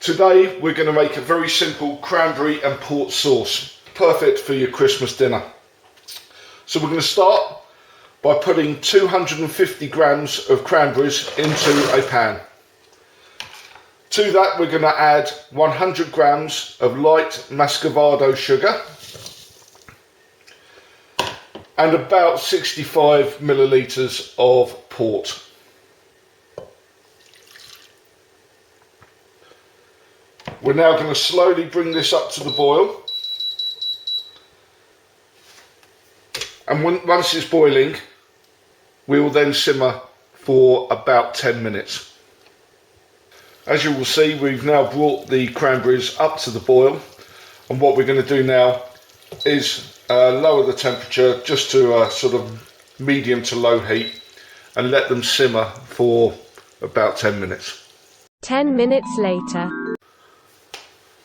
Today we're going to make a very simple cranberry and port sauce, perfect for your Christmas dinner. So we're going to start by putting 250 grams of cranberries into a pan. To that we're going to add 100 grams of light Muscavado sugar and about 65 millilitres of port. We're now going to slowly bring this up to the boil, and once it's boiling we will then simmer for about 10 minutes. As you will see, we've now brought the cranberries up to the boil, and what we're going to do now is lower the temperature just to a sort of medium to low heat and let them simmer for about 10 minutes. 10 minutes later.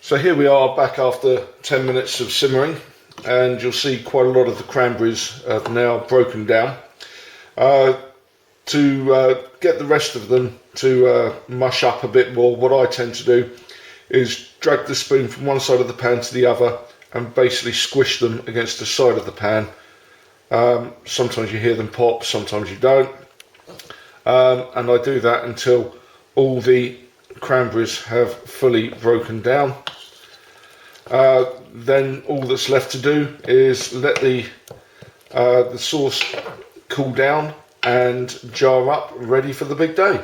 So here we are back after 10 minutes of simmering, and you'll see quite a lot of the cranberries have now broken down. To get the rest of them to mush up a bit more, what I tend to do is drag the spoon from one side of the pan to the other and basically squish them against the side of the pan. Sometimes you hear them pop, sometimes you don't. And I do that until all the cranberries have fully broken down. Then all that's left to do is let the sauce cool down and jar up, ready for the big day.